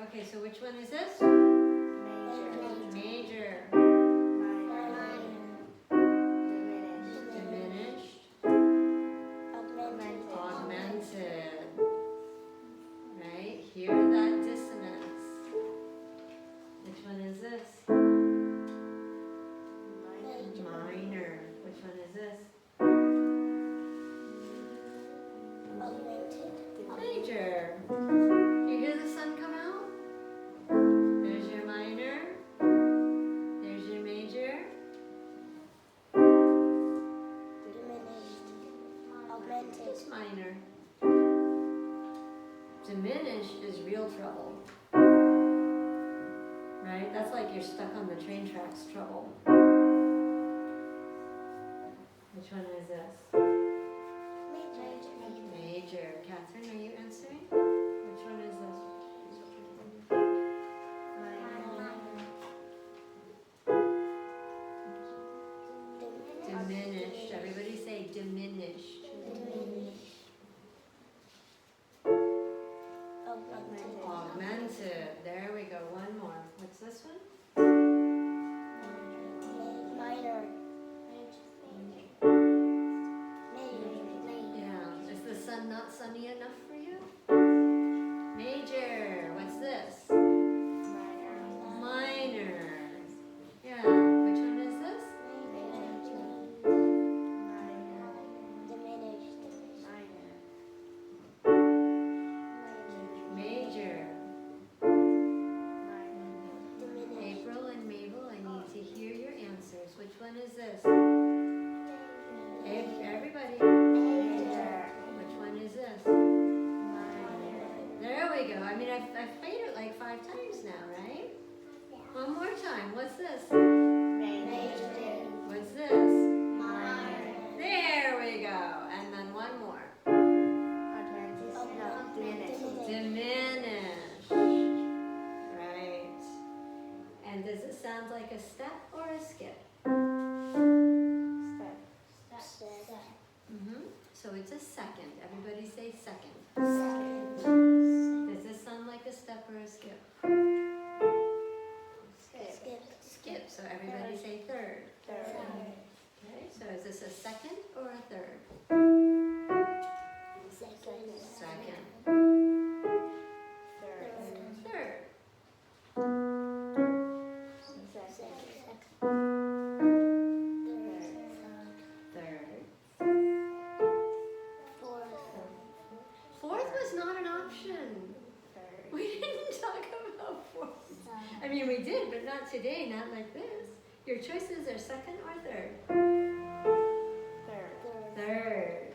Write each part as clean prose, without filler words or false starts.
Okay, so which one is this? Major. Diminished. Augmented. Right? Hear that dissonance. Which one is this? Minor. Which one is this? Major. You hear the sun come out? There's your minor. There's your major. It's minor. Diminished is real trouble. Right? That's like you're stuck on the train tracks trouble. Which one is this? Major. Catherine, are you answering? Which one is this? Diminished. Everybody say diminished. Augmented. There we go. One more. What's this one? Yeah. Is the sun not sunny enough for you? Major. What's this? Minor. Yeah. Which one is this? Major. April and Mabel, I need to hear your answers. Which one is this? Everybody. Which one is this? There we go. I mean, I've played it like 5 times now, right? One more time. What's this? What's this? There we go. And then one more. Diminished. Right. And does it sound like a step or a skip? So it's a second. Everybody say second. Does this sound like a step or a skip? Skip. So everybody say third. Okay, so is this a second or a third? Second. Third. Third. Fourth was not an option. We didn't talk about fourth. I mean, we did, but not today, not like this. Your choices are second or third? Third.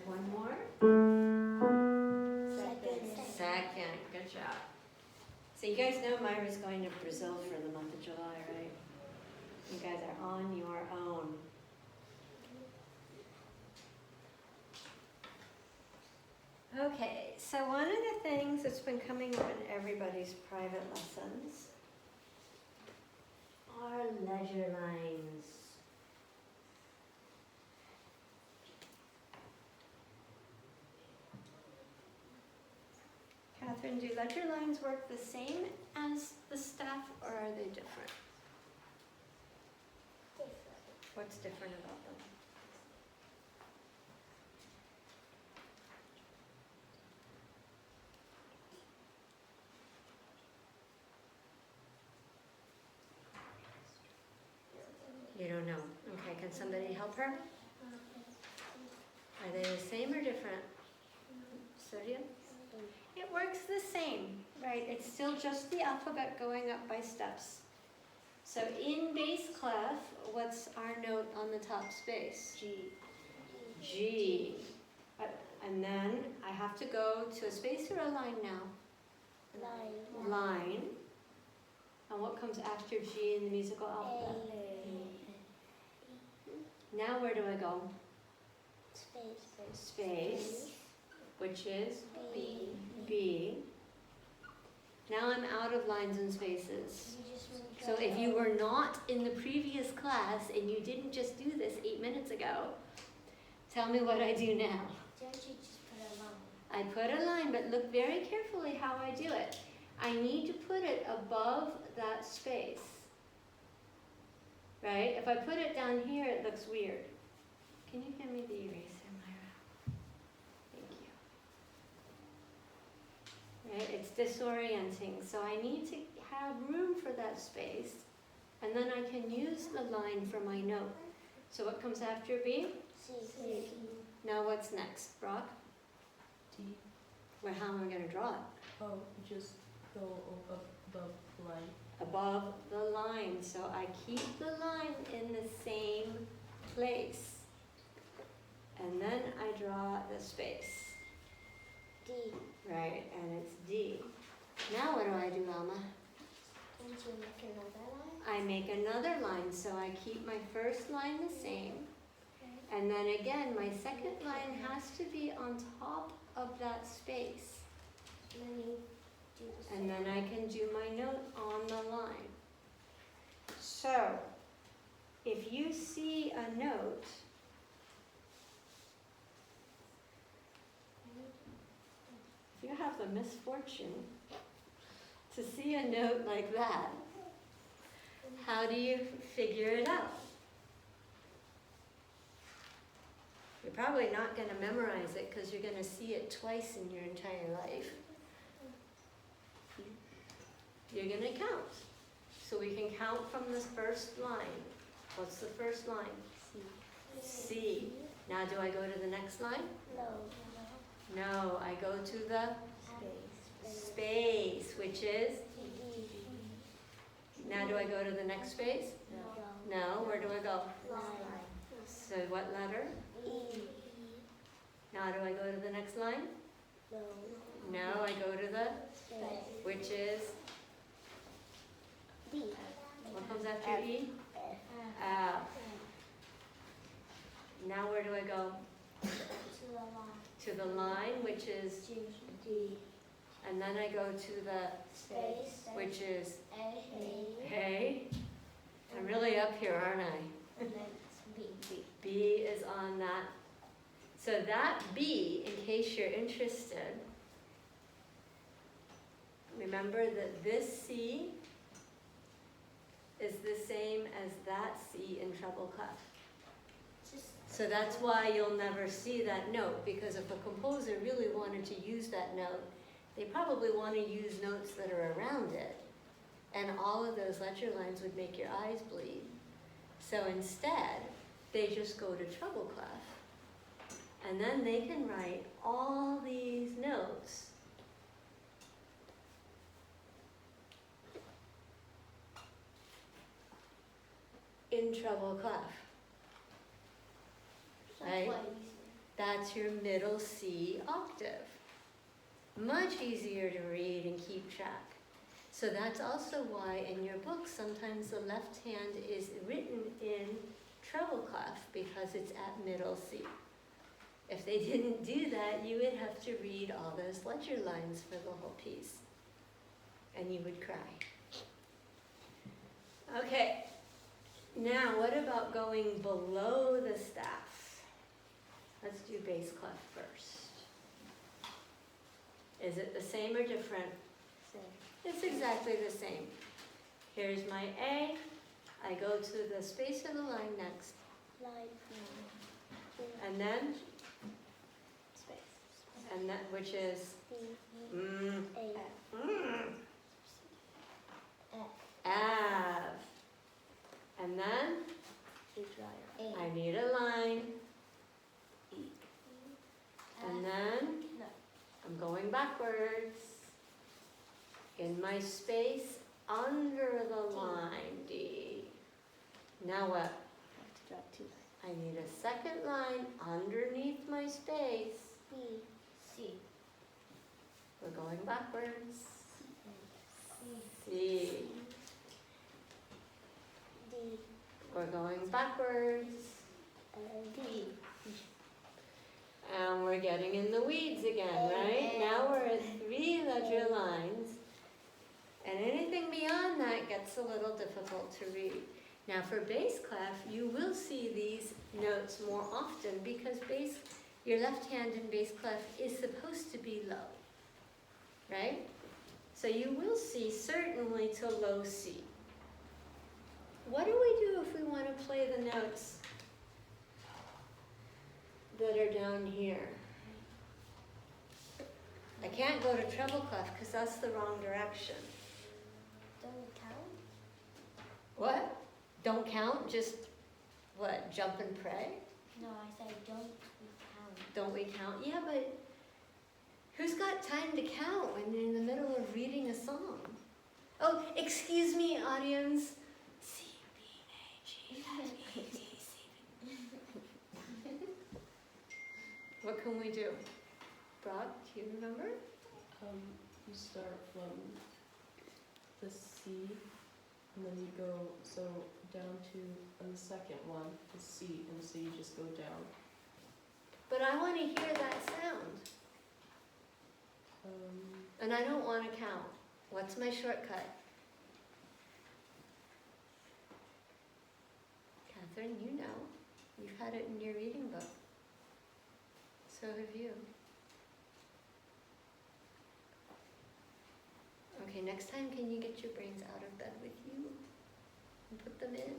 One more? Second. Good job. So you guys know Myra's going to Brazil for the month of July, right? You guys are on your own. Okay, so one of the things that's been coming up in everybody's private lessons are leisure lines. Catherine, do leisure lines work the same as the staff, or are they different? What's different about them? You don't know. Okay, can somebody help her? Are they the same or different? Sodium? It works the same, right? It's still just the alphabet going up by steps. So in base clef, what's our note on the top space? G. And then I have to go to a space or a line now? Line. And what comes after G in the musical alphabet? Now where do I go? Space. Which is? B. Now I'm out of lines and spaces. So if you were not in the previous class and you didn't just do this 8 minutes ago, tell me what I do now. Don't you just put a line? I I put a line, but look very carefully how I do it. I need to put it above that space. Right? If I put it down here, it looks weird. Can you hand me the eraser, Myra? Thank you. Right? It's disorienting, so I need to have room for that space, and then I can use the line for my note. So what comes after B? C. Now what's next, Brock? D. Well, how am I going to draw it? Oh, just go above line. Above the line, so I keep the line in the same place. And then I draw the space. D. Right, and it's D. Now what do I do, Alma? Don't you make another line? I make another line, so I keep my first line the same. And then again, my second line has to be on top of that space. And then you do the And same. then I can do my note on the line. So, if you see a note, if you have the misfortune to see a note like that, how do you figure it out? You're probably not going to memorize it because you're going to see it twice in your entire life. You're going to count. So we can count from this first line. What's the first line? C. Now do I go to the next line? No. No, I go to the Space. space, which is, D. now do I go to the next space? No. No, where do I go? Line. So what letter? E. Now do I go to the next line? No. No, I go to the, Space. which is, D. what comes after E? F. F. Now where do I go? To the line. To the line, which is, D. and then I go to the, Space. which is A. A. I'm really up here, aren't I? And then it's B. B is on that. So that B, in case you're interested, remember that this C is the same as that C in treble clef. So that's why you'll never see that note, because if a composer really wanted to use that note, they probably want to use notes that are around it. And all of those ledger lines would make your eyes bleed. So instead, they just go to treble clef. And then they can write all these notes in treble clef. Right? That's your middle C octave. Much easier to read and keep track. So that's also why in your book sometimes the left hand is written in treble clef, because it's at middle C. If they didn't do that, you would have to read all those ledger lines for the whole piece. And you would cry. Okay, now what about going below the staff? Let's do bass clef first. Is it the same or different? Same. It's exactly the same. Here's my A. I go to the space of the line next. Line. And then, Space. and that, which is, D. mm, A. mm, F. F. And then, A. I need a line. And then, No. I'm going backwards. In my space, under the line, D. Now what? I have to drop 2 lines. I need a second line underneath my space. B. C. We're going backwards. C. C. D. We're going backwards. D. And we're getting in the weeds again, right? Now we're at 3 ledger lines. And anything beyond that gets a little difficult to read. Now for bass clef, you will see these notes more often because your left hand in bass clef is supposed to be low, right? So you will see certainly to low C. What do we do if we want to play the notes that are down here? I can't go to treble clef because that's the wrong direction. Don't count? What? Don't count? Just, what, jump and pray? No, I said don't count. Don't we count? Yeah, but who's got time to count when you're in the middle of reading a song? Oh, excuse me, audience. C, B, A, G, F, E, D, C. What can we do? Brock, do you remember? You start from the C, and then you go, so down to, on the second one, the C, and so you just go down. But I want to hear that sound, and I don't want to count. What's my shortcut? Catherine, you know. You've had it in your reading book. So have you. Okay, next time can you get your brains out of bed with you and put them in?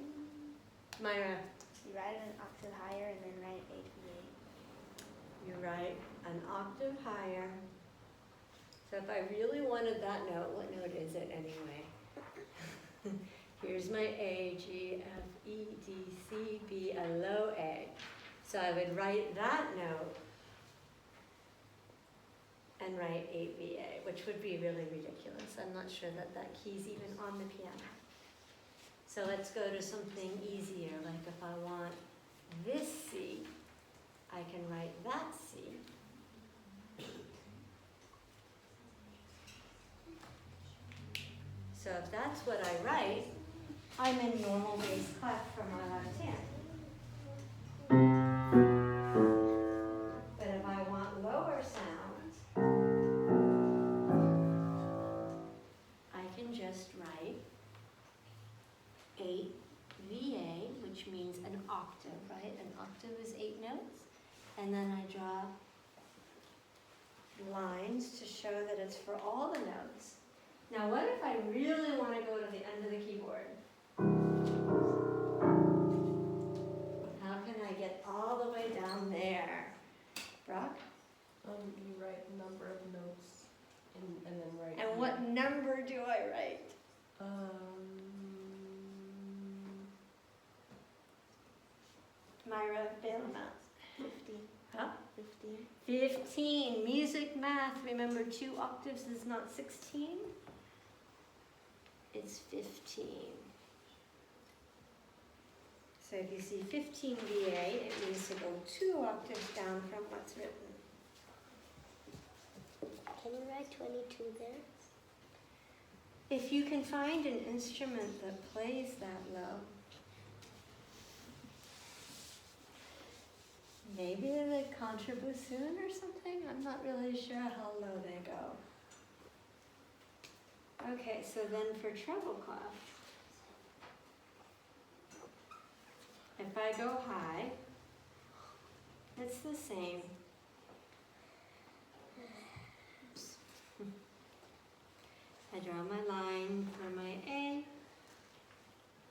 Myra. You write an octave higher and then write 8 You write an octave higher. So if I really wanted that note, what note is it anyway? Here's my A, G, F, E, D, C, B, a low A. So I would write that note and write 8VA, which would be really ridiculous. I'm not sure that that key's even on the piano. So let's go to something easier, like if I want this C, I can write that C. So if that's what I write, I'm in normal bass clef for my left hand. But if I want lower sounds, I can just write 8VA, which means an octave, right? An octave is 8 notes. And then I draw lines to show that it's for all the notes. Now what if I really want to go to the end of the keyboard? How can I get all the way down there? Brock? You write the number of notes and then write. And what number do I write? Myra, bail him out. 15. Huh? 15. 15. Music, math. Remember, 2 octaves is not 16. It's 15. So if you see 15 VA, it means to go 2 octaves down from what's written. Can you write 22 there? If you can find an instrument that plays that low, maybe the contrabassoon or something? I'm not really sure how low they go. Okay, so then for treble clef, if I go high, it's the same. Oops. I draw my line for my A,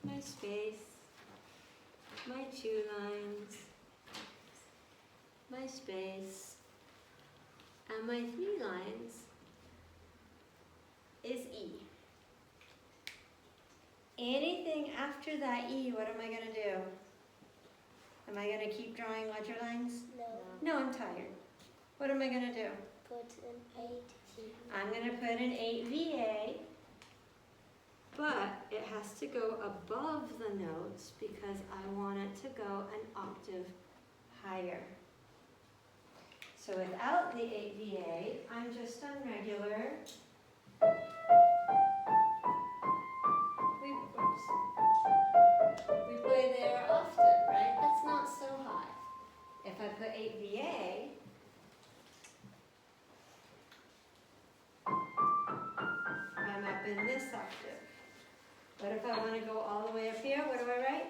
my space, my 2 lines, my space, and my 3 lines is E. Anything after that E, what am I going to do? Am I going to keep drawing ledger lines? No. No, I'm tired. What am I going to do? Put an 8 G. I'm going to put an 8 VA, but it has to go above the notes because I want it to go an octave higher. So without the 8 VA, I'm just on regular. We play there often, right? That's not so high. If I put 8 VA, I'm up in this octave. What if I want to go all the way up here? What do I write?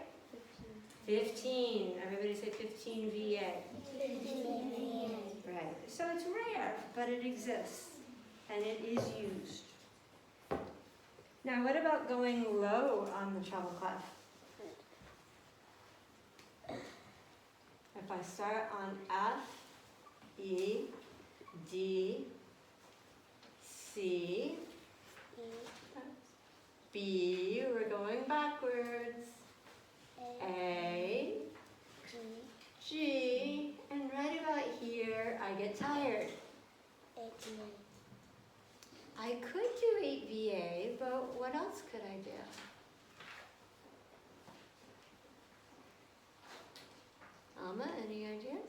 15. Everybody say 15 VA. 15. Right, so it's rare, but it exists, and it is used. Now, what about going low on the treble clef? If I start on F, E, D, C, B, we're going backwards, A, G, and right about here, I get tired. I could do 8VA, but what else could I do? Alma, any ideas?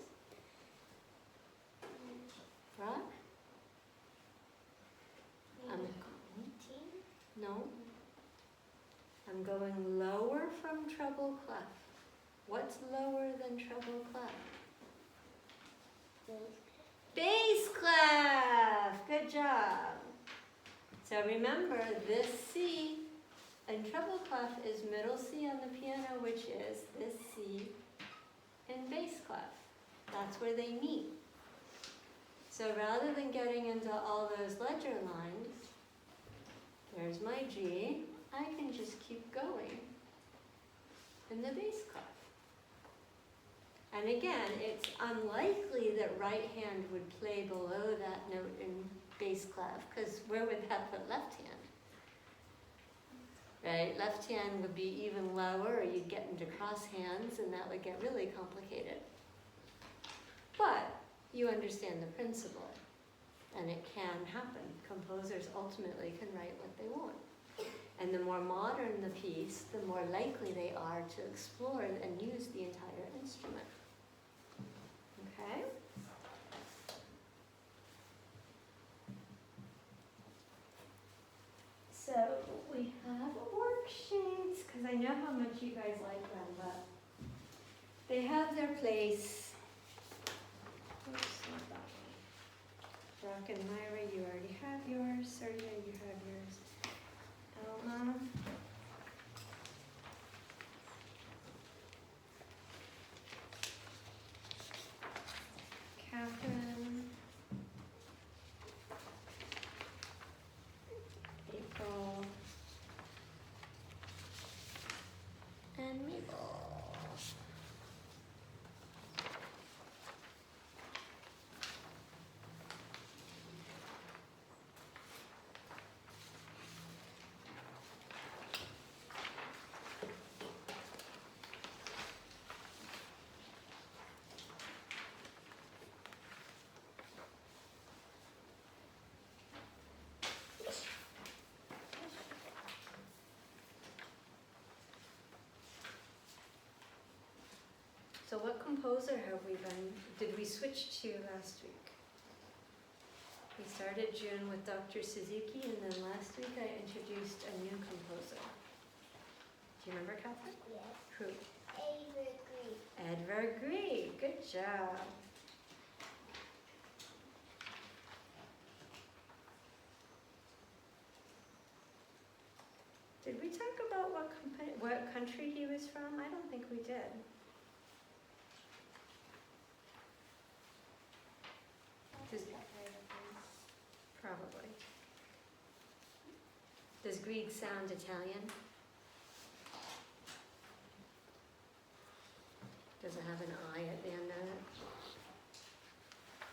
Rock? No? I'm going lower from treble clef. What's lower than treble clef? Bass clef! Good job. So remember, this C in treble clef is middle C on the piano, which is this C in bass clef. That's where they meet. So rather than getting into all those ledger lines, there's my G, I can just keep going in the bass clef. And again, it's unlikely that right hand would play below that note in bass clef, because where would that put left hand? Right, left hand would be even lower, or you'd get into cross hands, and that would get really complicated. But you understand the principle, and it can happen. Composers ultimately can write what they want. And the more modern the piece, the more likely they are to explore and use the entire instrument. Okay? So we have worksheets, because I know how much you guys like them, but they have their place. Oops, not that one. Brock and Myra, you already have yours. Sergio, you have yours. Elma. Catherine. April. And Mabel. So what composer did we switch to last week? We started June with Dr. Suzuki, and then last week I introduced a new composer. Do you remember, Catherine? Yes. Who? Edvard Grieg. Edvard Grieg, good job. Did we talk about what country he was from? I don't think we did. Probably. Does Grieg sound Italian? Does it have an I at the end of it?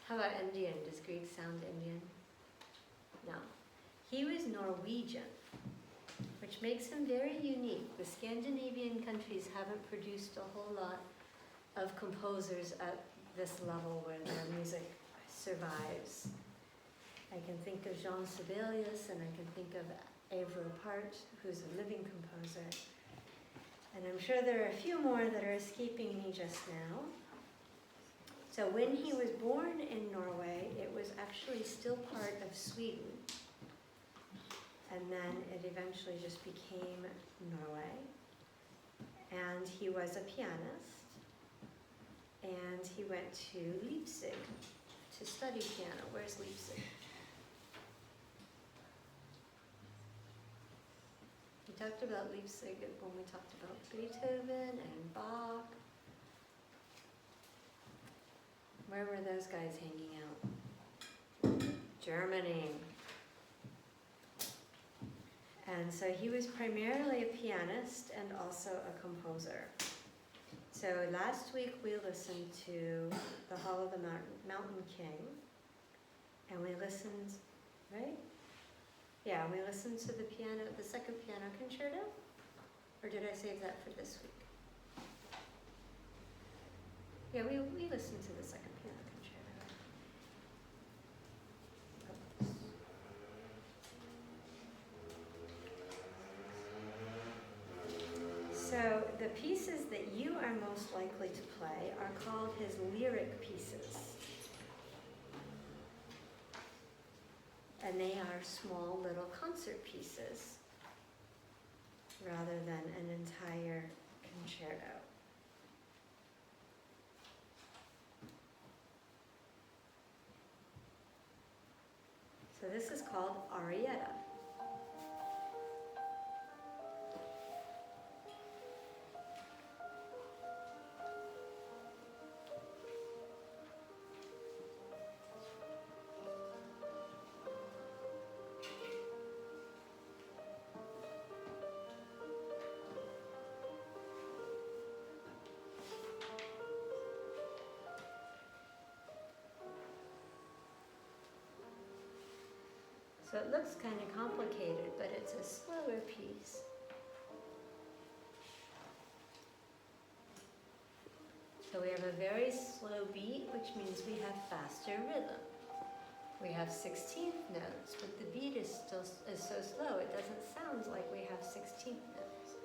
How about Indian? Does Grieg sound Indian? No. He was Norwegian, which makes him very unique. The Scandinavian countries haven't produced a whole lot of composers at this level where their music survives. I can think of Jean Sibelius, and I can think of Arvo Pärt, who's a living composer. And I'm sure there are a few more that are escaping me just now. So when he was born in Norway, it was actually still part of Sweden. And then it eventually just became Norway. And he was a pianist. And he went to Leipzig to study piano. Where's Leipzig? We talked about Leipzig when we talked about Beethoven and Bach. Where were those guys hanging out? Germany. And so he was primarily a pianist and also a composer. So last week we listened to The Hall of the Mountain King, and we listened, right? Yeah, we listened to the second piano concerto, or did I save that for this week? Yeah, we listened to the second piano concerto. So the pieces that you are most likely to play are called his lyric pieces. And they are small little concert pieces rather than an entire concerto. So this is called Arietta. So it looks kind of complicated, but it's a slower piece. So we have a very slow beat, which means we have faster rhythm. We have 16th notes, but the beat is so slow, it doesn't sound like we have 16th notes.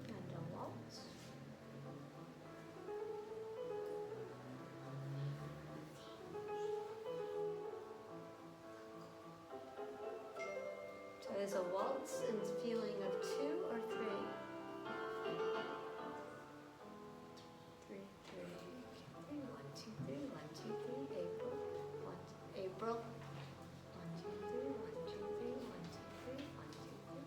And a waltz. So there's a waltz and feeling of 2 or 3. 3, 3. 1, 2, 3, 1, 2, 3, April. 1, April. 1, 2, 3, 1, 2, 3, 1, 2, 3, 1, 2, 3.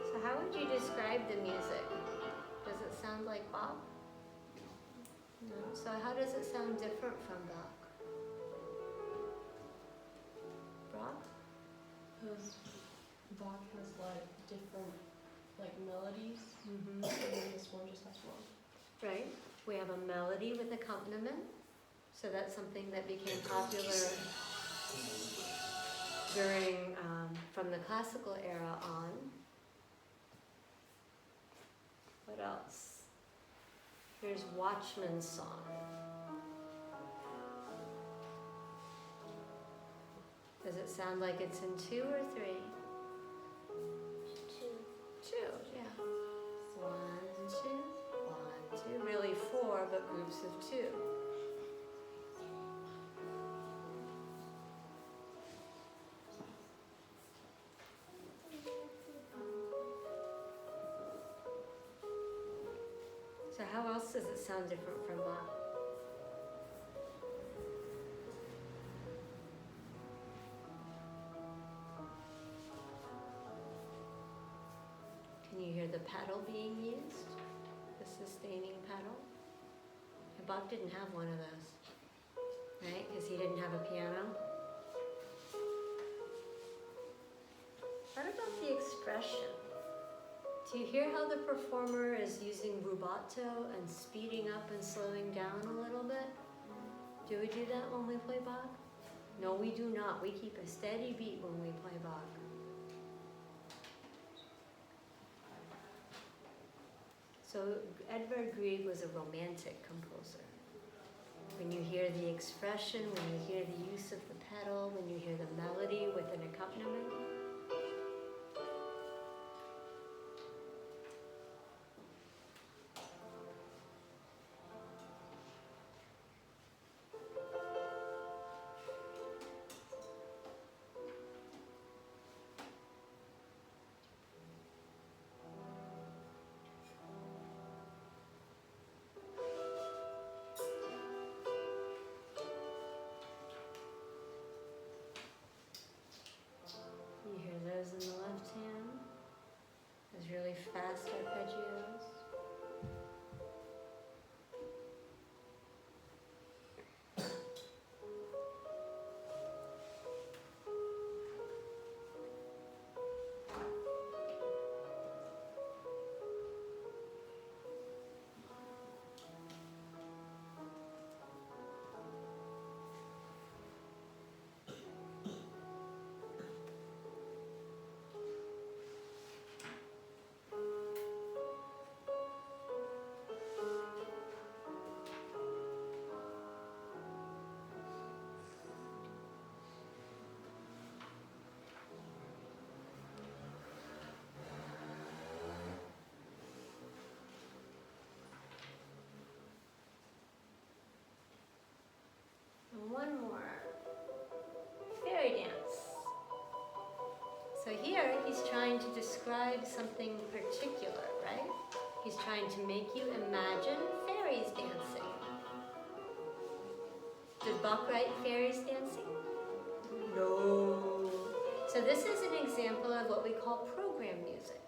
So how would you describe the music? Does it sound like Bach? No. So how does it sound different from Bach? Bach? Because Bach has like different like melodies, Mm-hmm. and then this one just has one. Right. We have a melody with accompaniment. So that's something that became popular during, from the classical era on. What else? Here's Watchman's Song. Does it sound like it's in 2 or 3? 2. 2, yeah. 1, 2, 1, 2. Really 4, but groups of 2. So how else does it sound different from Bach? Can you hear the pedal being used, the sustaining pedal. And Bob didn't have one of those, right? Because he didn't have a piano. What about the expression? Do you hear how the performer is using rubato and speeding up and slowing down a little bit? Do we do that when we play Bach? No, we do not. We keep a steady beat when we play Bach. So Edvard Grieg was a romantic composer. When you hear the expression, when you hear the use of the pedal, when you hear the melody with an accompaniment, you hear those in the left hand, those really fast arpeggios. And one more. Fairy dance. So here he's trying to describe something particular, right? He's trying to make you imagine fairies dancing. Did Bach write fairies dancing? No. So this is an example of what we call program music,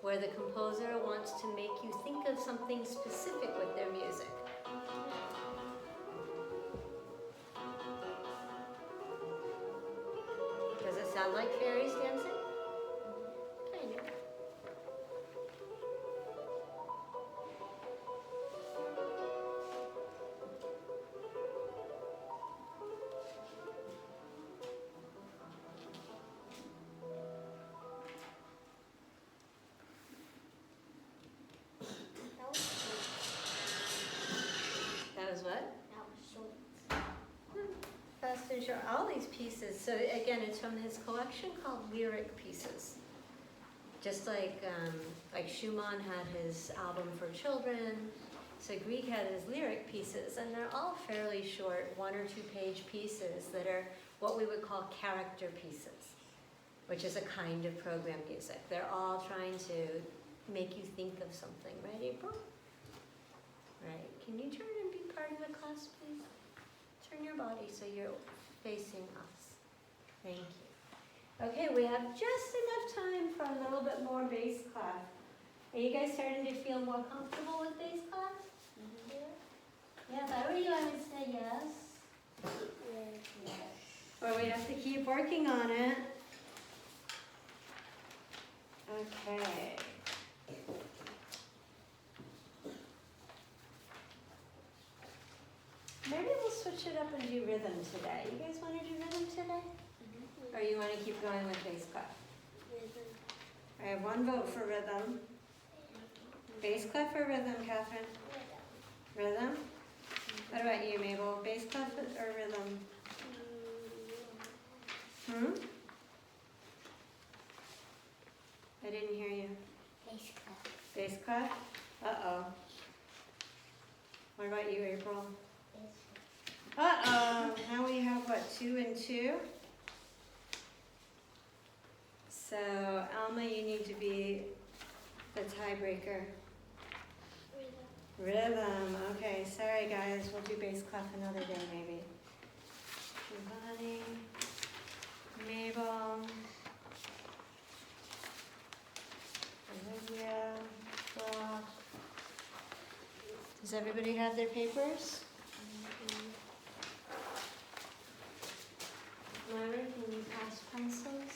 where the composer wants to make you think of something specific with their music. Does it sound like fairies dancing? Kind of. That was what? That was short. Fast and Short, all these pieces. So again, it's from his collection called Lyric Pieces. Just like Schumann had his album for children, so Grieg had his lyric pieces, and they're all fairly short, 1 or 2 page pieces that are what we would call character pieces, which is a kind of program music. They're all trying to make you think of something, right, April? Right. Can you turn and be part of the class, please? Turn your body so you're facing us. Thank you. Okay, we have just enough time for a little bit more bass clef. Are you guys starting to feel more comfortable with bass clef? Yeah, if I were you, I would say yes. Or we have to keep working on it. Okay. Maybe we'll switch it up and do rhythm today. You guys want to do rhythm today? Or you want to keep going with bass clef? I have 1 vote for rhythm. Bass clef or rhythm, Catherine? Rhythm? What about you, Mabel? Bass clef or rhythm? I didn't hear you. Bass clef. Bass clef? Uh-oh. What about you, April? Uh-oh. Now we have, what, 2 and 2? So, Alma, you need to be the tiebreaker. Rhythm. Okay, sorry guys. We'll do bass clef another day, maybe. Giovanni, Mabel. Olivia, blah. Does everybody have their papers? Myra, can you pass pencils?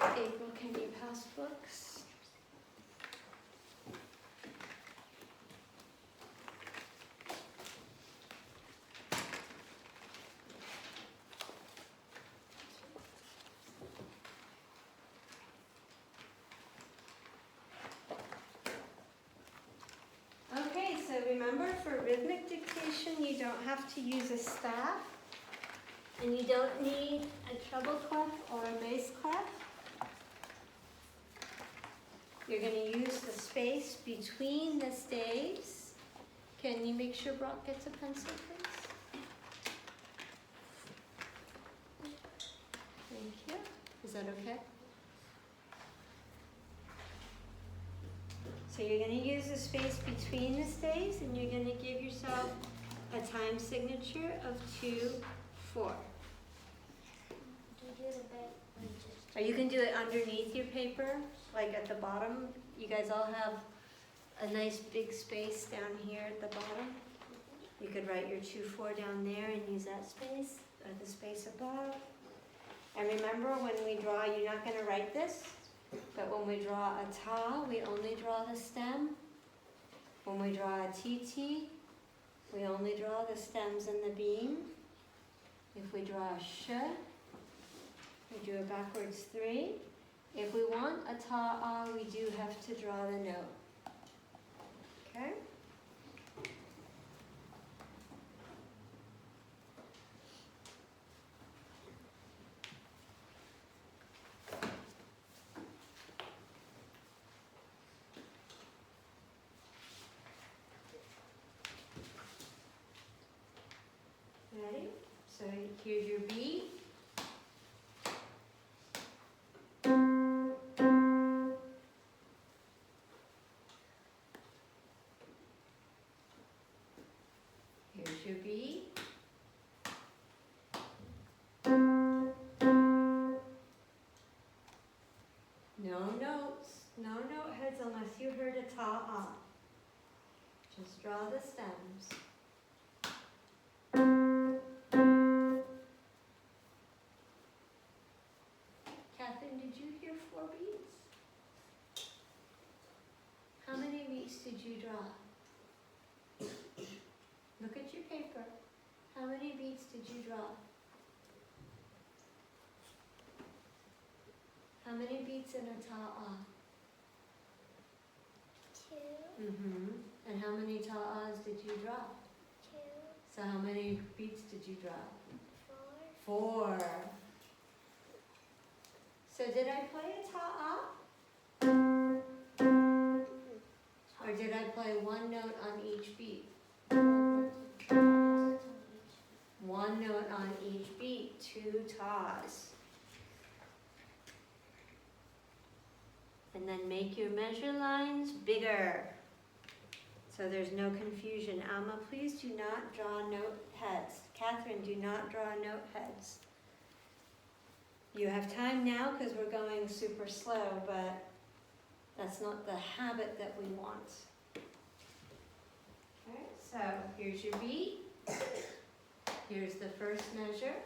April, can you pass books? Okay, so remember for rhythmic dictation, you don't have to use a staff, and you don't need a treble clef or a bass clef. You're going to use the space between the staves. Can you make sure Brock gets a pencil, please? Thank you. Is that okay? So you're going to use the space between the staves, and you're going to give yourself a time signature of 2-4. Or you can do it underneath your paper, like at the bottom. You guys all have a nice big space down here at the bottom. You could write your 2-4 down there and use that space, or the space above. And remember, when we draw, you're not going to write this, but when we draw a ta, we only draw the stem. When we draw a tt, we only draw the stems and the beam. If we draw a sh, we do a backwards 3. If we want a ta, we do have to draw the note. Okay? Ready? So here's your B. Here's your B. No notes, no note heads unless you heard a ta-ah. Just draw the stems. Catherine, did you hear 4 beats? How many beats did you draw? Look at your paper. How many beats did you draw? How many beats in a ta-ah? 2, Mm-hmm. And how many ta-ahs did you draw? 2, So how many beats did you draw? 4. 4. So did I play a ta-ah? Or did I play one note on each beat? One note on each beat, 2 tas. And then make your measure lines bigger, so there's no confusion. Alma, please do not draw note heads. Catherine, do not draw note heads. You have time now because we're going super slow, but that's not the habit that we want. Okay, so here's your beat. Here's the first measure.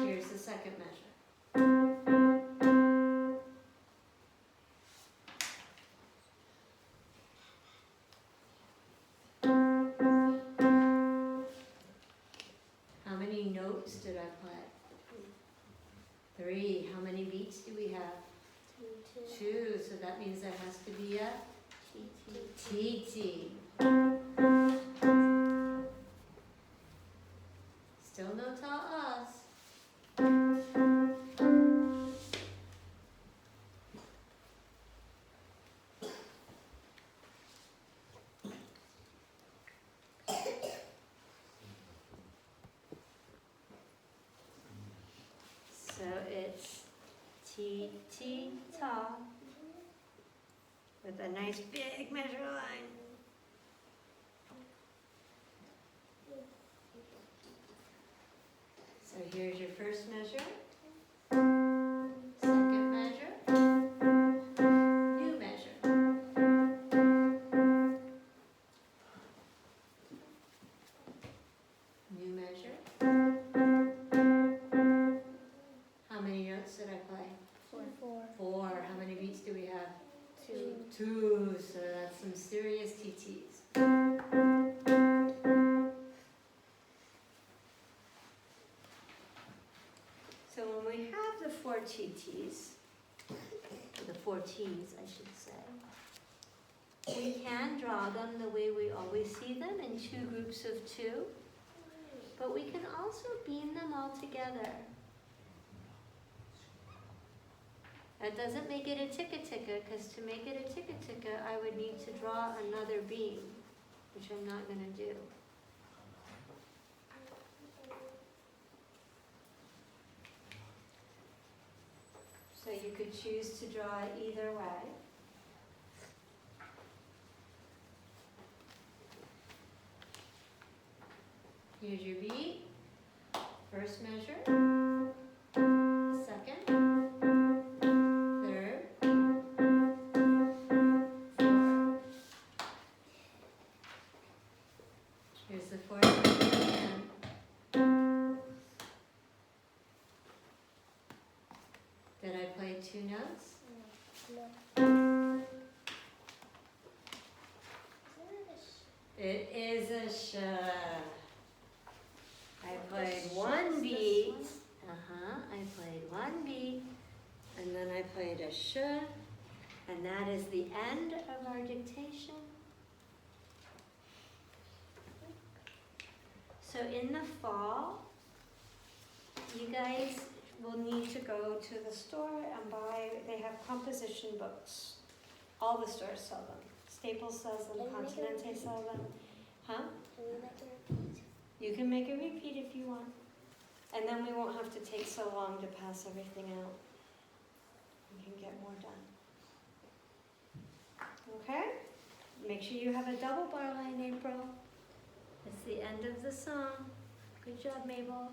Here's the second measure. How many notes did I play? 3. How many beats do we have? 2, 2. So that means there has to be a T, TT. Still no ta-ahs. So it's T, T, ta, with a nice big measure line. So here's your first measure. Two, so that's some serious TTs. So when we have the four TTs, or the four T's, I should say, we can draw them the way we always see them in two groups of two, but we can also beam them all together. That doesn't make it a ticka-ticka, because to make it a ticka-ticka, I would need to draw another beam, which I'm not going to do. So you could choose to draw it either way. Here's your beat. First measure. Second. Third. Fourth. Here's the fourth measure again. Did I play two notes? No. It is a sh. I played one beat. I played one beat, and then I played a sh, and that is the end of our dictation. So in the fall, you guys will need to go to the store and buy, they have composition books. All the stores sell them. Staples sells them, Can we make a Continente repeat? sells them. Huh? Can we make a repeat? You can make a repeat if you want. And then we won't have to take so long to pass everything out. We can get more done. Okay? Make sure you have a double bar line, April. It's the end of the song. Good job, Mabel.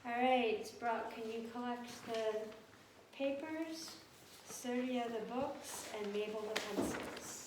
All right, Brock, can you collect the papers, Surya the books, and Mabel the pencils?